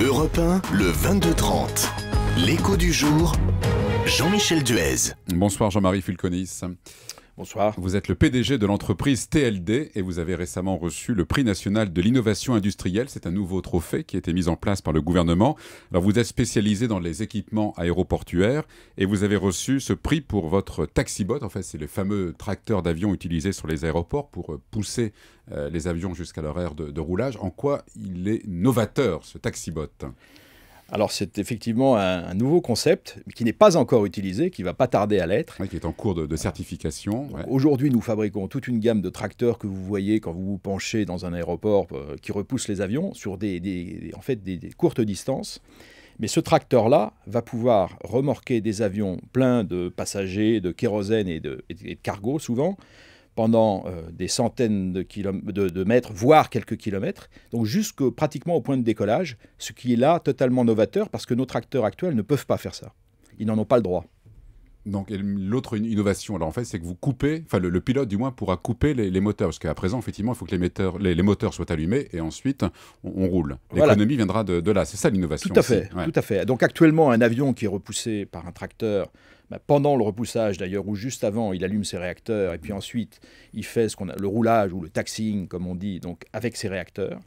Europe 1, le 22-30. L'écho du jour, Jean-Michel Duez. Bonsoir Jean-Marie Fulconis. Bonsoir. Vous êtes le PDG de l'entreprise TLD et vous avez récemment reçu le prix national de l'innovation industrielle. C'est un nouveau trophée qui a été mis en place par le gouvernement. Alors vous êtes spécialisé dans les équipements aéroportuaires et vous avez reçu ce prix pour votre taxibot. En fait, c'est les fameux tracteurs d'avion utilisés sur les aéroports pour pousser les avions jusqu'à leur aire de roulage. En quoi il est novateur, ce taxibot ? Alors c'est effectivement un nouveau concept qui n'est pas encore utilisé, qui ne va pas tarder à l'être. Oui, qui est en cours de certification. Ouais. Aujourd'hui, nous fabriquons toute une gamme de tracteurs que vous voyez quand vous vous penchez dans un aéroport qui repoussent les avions sur des courtes distances. Mais ce tracteur-là va pouvoir remorquer des avions pleins de passagers, de kérosène et de cargo souvent, pendant des centaines de mètres, voire quelques kilomètres, donc pratiquement au point de décollage, ce qui est là totalement novateur parce que nos tracteurs actuels ne peuvent pas faire ça. Ils n'en ont pas le droit. Donc l'autre innovation, alors en fait, c'est que vous coupez, enfin le pilote du moins pourra couper les moteurs, parce qu'à présent, effectivement, il faut que les moteurs soient allumés et ensuite on roule. L'économie viendra de là, c'est ça l'innovation. Tout à fait, ouais. Tout à fait. Donc actuellement, un avion qui est repoussé par un tracteur, pendant le repoussage d'ailleurs, ou juste avant, il allume ses réacteurs et puis ensuite il fait le roulage ou le taxiing, comme on dit, donc avec ses réacteurs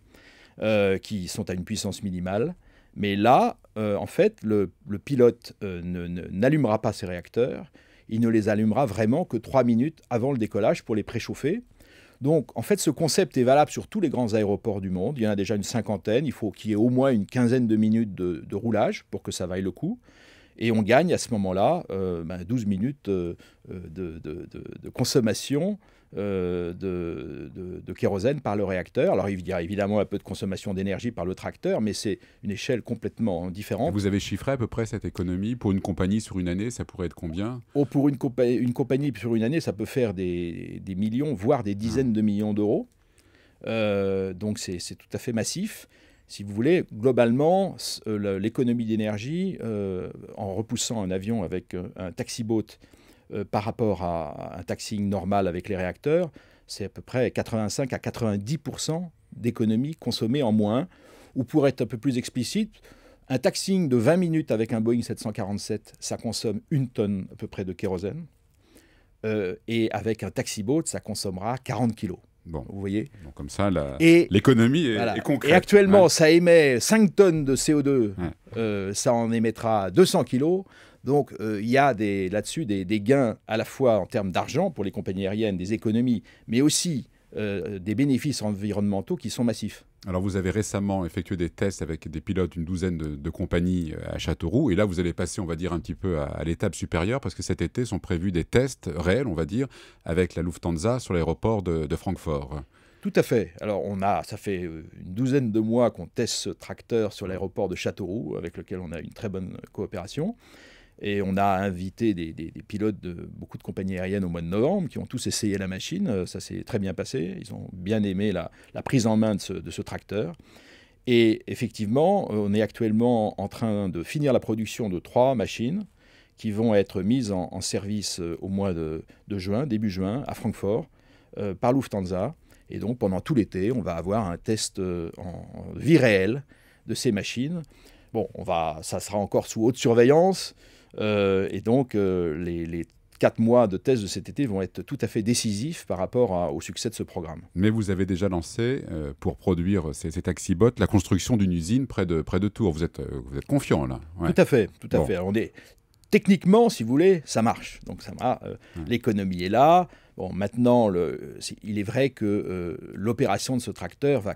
qui sont à une puissance minimale. Mais là, en fait, le pilote n'allumera pas ses réacteurs. Il ne les allumera vraiment que 3 minutes avant le décollage pour les préchauffer. Donc, en fait, ce concept est valable sur tous les grands aéroports du monde. Il y en a déjà une cinquantaine. Il faut qu'il y ait au moins une quinzaine de minutes de roulage pour que ça vaille le coup. Et on gagne à ce moment-là 12 minutes de consommation de kérosène par le réacteur. Alors il y a évidemment un peu de consommation d'énergie par le tracteur, mais c'est une échelle complètement différente. Vous avez chiffré à peu près cette économie pour une compagnie sur une année, ça pourrait être combien ? Pour une compagnie sur une année, ça peut faire des millions, voire des dizaines de millions d'euros. Donc c'est tout à fait massif. Si vous voulez, globalement, l'économie d'énergie, en repoussant un avion avec un taxibot par rapport à un taxiing normal avec les réacteurs, c'est à peu près 85 à 90% d'économie consommée en moins. Ou pour être un peu plus explicite, un taxiing de 20 minutes avec un Boeing 747, ça consomme 1 tonne à peu près de kérosène. Et avec un taxibot, ça consommera 40 kilos. Bon. Vous voyez ? Donc comme ça, l'économie est concrète. Et actuellement, ça émet 5 tonnes de CO2. Ça en émettra 200 kilos. Donc, il y a là-dessus des gains à la fois en termes d'argent pour les compagnies aériennes, des économies, mais aussi des bénéfices environnementaux qui sont massifs. Alors, vous avez récemment effectué des tests avec des pilotes d'une douzaine de compagnies à Châteauroux. Et là, vous allez passer, on va dire, un petit peu à l'étape supérieure parce que cet été sont prévus des tests réels, on va dire, avec la Lufthansa sur l'aéroport de Francfort. Tout à fait. Alors, ça fait une douzaine de mois qu'on teste ce tracteur sur l'aéroport de Châteauroux, avec lequel on a une très bonne coopération. Et on a invité des pilotes de beaucoup de compagnies aériennes au mois de novembre qui ont tous essayé la machine. Ça s'est très bien passé. Ils ont bien aimé la prise en main de ce tracteur. Et effectivement, on est actuellement en train de finir la production de 3 machines qui vont être mises en service au mois de juin, début juin, à Francfort, par Lufthansa. Et donc, pendant tout l'été, on va avoir un test en vie réelle de ces machines. Bon, ça sera encore sous haute surveillance. Et donc, les 4 mois de test de cet été vont être tout à fait décisifs par rapport au succès de ce programme. Mais vous avez déjà lancé, pour produire ces taxibots, la construction d'une usine près de Tours. Vous êtes confiant, là. Ouais. Tout à fait. Alors, techniquement, si vous voulez, ça marche. Donc, l'économie est là. Bon, maintenant, il est vrai que l'opération de ce tracteur va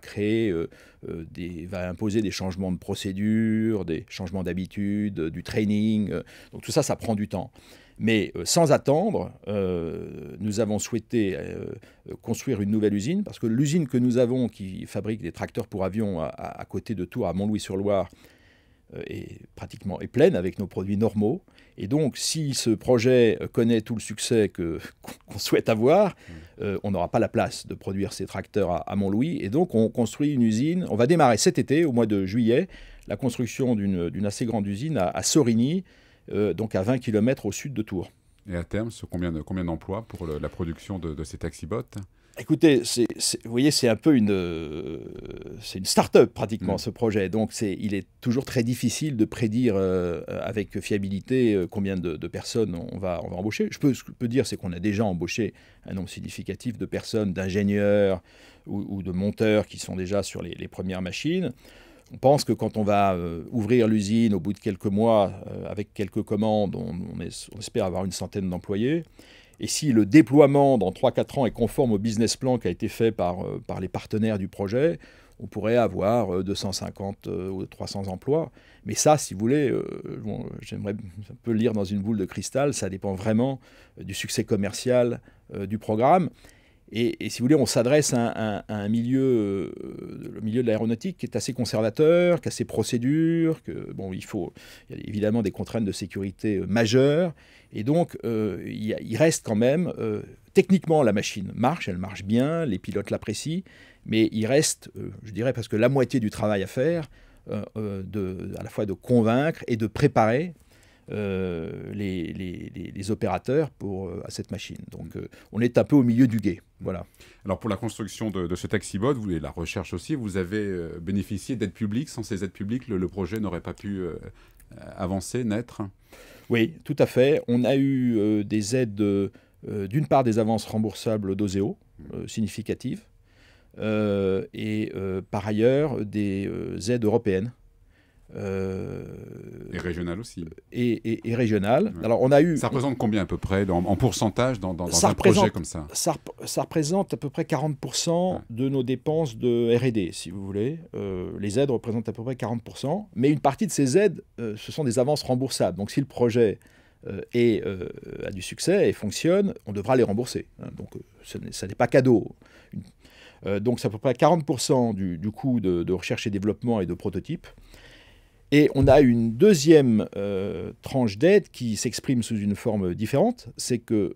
va imposer des changements de procédure, des changements d'habitude, du training. Donc tout ça, ça prend du temps. Mais sans attendre, nous avons souhaité construire une nouvelle usine, parce que l'usine que nous avons, qui fabrique des tracteurs pour avions à côté de Tours, à Montlouis-sur-Loire, est pleine avec nos produits normaux. Et donc, si ce projet connaît tout le succès qu'on souhaite avoir, on n'aura pas la place de produire ces tracteurs à Montlouis. Et donc, on construit une usine. On va démarrer cet été, au mois de juillet, la construction d'une assez grande usine à Sorigny, donc à 20 km au sud de Tours. Et à terme, combien d'emplois pour la production de ces taxibots ? Écoutez, vous voyez, c'est un peu c'est une start-up pratiquement ce projet. Donc il est toujours très difficile de prédire avec fiabilité combien de personnes on va embaucher. Ce que je peux dire, c'est qu'on a déjà embauché un nombre significatif de personnes, d'ingénieurs ou de monteurs qui sont déjà sur les premières machines. On pense que quand on va ouvrir l'usine au bout de quelques mois, avec quelques commandes, on espère avoir une centaine d'employés. Et si le déploiement dans 3-4 ans est conforme au business plan qui a été fait par les partenaires du projet, on pourrait avoir 250 ou 300 emplois. Mais ça, si vous voulez, j'aimerais un peu le lire dans une boule de cristal, ça dépend vraiment du succès commercial du programme. Et si vous voulez, on s'adresse à un milieu, le milieu de l'aéronautique qui est assez conservateur, qui a ses procédures, il y a évidemment des contraintes de sécurité majeures. Et donc, il reste quand même, techniquement, la machine marche, elle marche bien, les pilotes l'apprécient, mais il reste, je dirais, presque la moitié du travail à faire, à la fois de convaincre et de préparer les opérateurs à cette machine. Donc on est un peu au milieu du gué. Voilà. Alors pour la construction de ce taxibot, et la recherche aussi, vous avez bénéficié d'aides publiques. Sans ces aides publiques, le projet n'aurait pas pu avancer, naître. Oui, tout à fait. On a eu des aides, d'une part des avances remboursables d'Oseo, significatives, et par ailleurs des aides européennes. Et régional aussi. Et régional. Ouais. Alors, on a eu... Ça représente combien à peu près en pourcentage dans un projet comme ça? Ça représente à peu près 40% de nos dépenses de R&D, si vous voulez. Les aides représentent à peu près 40%. Mais une partie de ces aides, ce sont des avances remboursables. Donc si le projet a du succès et fonctionne, on devra les rembourser. Donc ça n'est pas cadeau. Donc c'est à peu près 40% du coût de recherche et développement et de prototypes. Et on a une deuxième tranche d'aide qui s'exprime sous une forme différente. C'est que,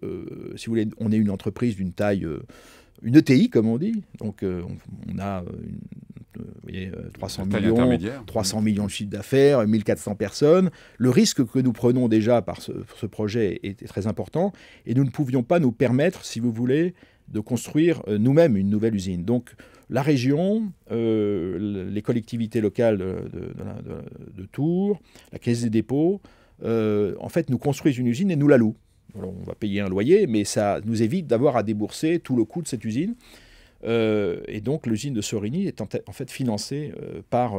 si vous voulez, on est une entreprise d'une taille, une ETI comme on dit. Donc on a 300 millions de chiffre d'affaires, 1400 personnes. Le risque que nous prenons déjà pour ce projet est très important. Et nous ne pouvions pas nous permettre, si vous voulez, de construire nous-mêmes une nouvelle usine. Donc la région, les collectivités locales de Tours, la Caisse des dépôts, en fait, nous construisent une usine et nous la louent. Alors, on va payer un loyer, mais ça nous évite d'avoir à débourser tout le coût de cette usine. Et donc, l'usine de Sorigny est en fait financée par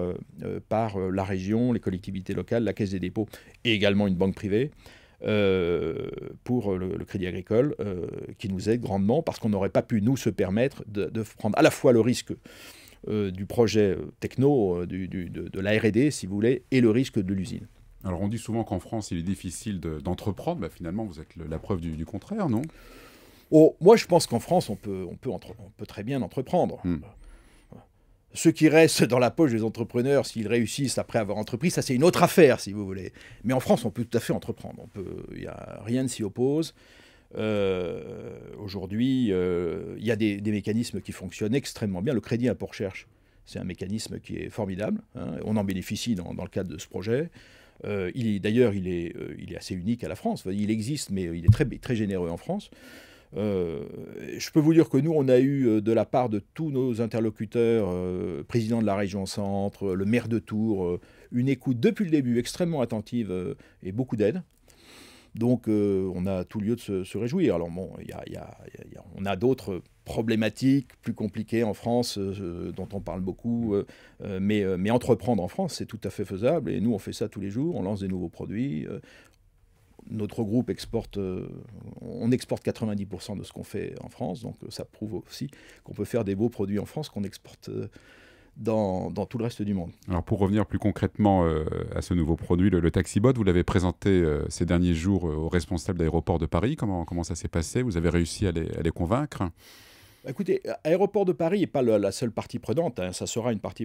la région, les collectivités locales, la Caisse des dépôts et également une banque privée. Pour le Crédit Agricole, qui nous aide grandement, parce qu'on n'aurait pas pu, nous, se permettre de prendre à la fois le risque du projet techno, de la R&D, si vous voulez, et le risque de l'usine. Alors on dit souvent qu'en France, il est difficile d'entreprendre. Bah, finalement, vous êtes la preuve du contraire, non? Moi, je pense qu'en France, on peut très bien entreprendre. Ceux qui restent dans la poche des entrepreneurs, s'ils réussissent après avoir entrepris, ça c'est une autre affaire, si vous voulez. Mais en France, on peut tout à fait entreprendre. Rien ne s'y oppose. Aujourd'hui, il y a des mécanismes qui fonctionnent extrêmement bien. Le crédit impôt recherche, c'est un mécanisme qui est formidable. On en bénéficie dans le cadre de ce projet. D'ailleurs, il est assez unique à la France. Il existe, mais il est très, très généreux en France. Je peux vous dire que nous, on a eu de la part de tous nos interlocuteurs, président de la région Centre, le maire de Tours, une écoute depuis le début extrêmement attentive et beaucoup d'aide. Donc on a tout lieu de se réjouir. Alors bon, on a d'autres problématiques plus compliquées en France dont on parle beaucoup, mais entreprendre en France, c'est tout à fait faisable. Et nous, on fait ça tous les jours, on lance des nouveaux produits. Notre groupe exporte 90% de ce qu'on fait en France, donc ça prouve aussi qu'on peut faire des beaux produits en France qu'on exporte dans tout le reste du monde. Alors pour revenir plus concrètement à ce nouveau produit, le taxibot, vous l'avez présenté ces derniers jours aux responsables d'aéroports de Paris. Comment ça s'est passé? Vous avez réussi à les convaincre? Écoutez, Aéroport de Paris n'est pas la seule partie prenante, ça sera une partie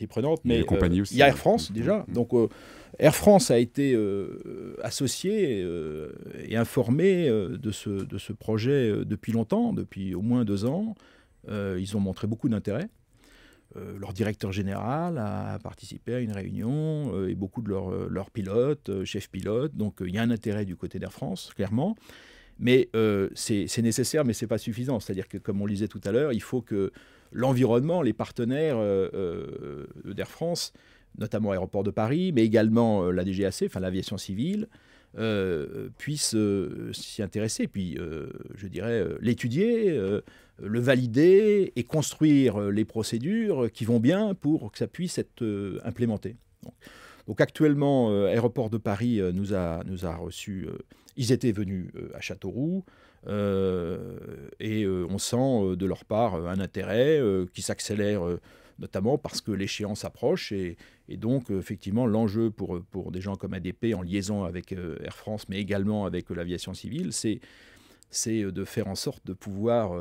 prenante, mais il y a Air France déjà. Donc Air France a été associé et informé de ce projet depuis longtemps, depuis au moins 2 ans. Ils ont montré beaucoup d'intérêt. Leur directeur général a participé à une réunion et beaucoup de leurs pilotes, chefs pilotes. Donc il y a un intérêt du côté d'Air France, clairement. Mais c'est nécessaire, mais ce n'est pas suffisant. C'est-à-dire que, comme on le disait tout à l'heure, il faut que l'environnement, les partenaires d'Air France, notamment Aéroport de Paris, mais également la DGAC, enfin l'aviation civile, puissent s'y intéresser, puis je dirais l'étudier, le valider et construire les procédures qui vont bien pour que ça puisse être implémenté. Donc actuellement, Aéroport de Paris nous a reçus, ils étaient venus à Châteauroux, et on sent de leur part un intérêt qui s'accélère, notamment parce que l'échéance approche, et donc effectivement l'enjeu pour des gens comme ADP en liaison avec Air France, mais également avec l'aviation civile, c'est de faire en sorte de pouvoir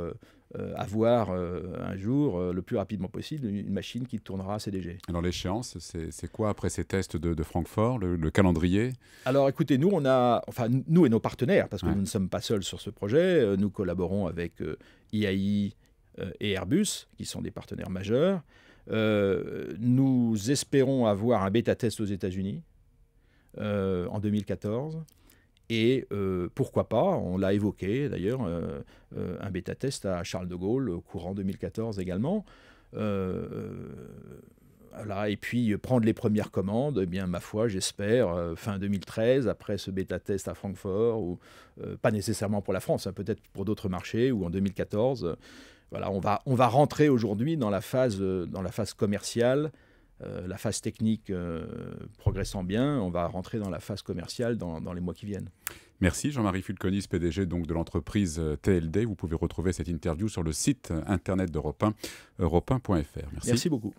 avoir un jour, le plus rapidement possible, une machine qui tournera à CDG. Alors l'échéance, c'est quoi après ces tests de Francfort, le calendrier? Alors écoutez, nous et nos partenaires, parce que nous ne sommes pas seuls sur ce projet, nous collaborons avec IAI et Airbus, qui sont des partenaires majeurs. Nous espérons avoir un bêta-test aux États-Unis en 2014. Et pourquoi pas, on l'a évoqué d'ailleurs, un bêta-test à Charles de Gaulle au courant 2014 également. Voilà, et puis prendre les premières commandes, eh bien, ma foi, j'espère, fin 2013, après ce bêta-test à Francfort, ou pas nécessairement pour la France, hein, peut-être pour d'autres marchés, ou en 2014. Voilà, on va rentrer aujourd'hui dans la phase commerciale. La phase technique progressant bien, on va rentrer dans la phase commerciale dans les mois qui viennent. Merci Jean-Marie Fulconis, PDG donc de l'entreprise TLD. Vous pouvez retrouver cette interview sur le site internet d'Europe 1, europe1.fr. Merci beaucoup.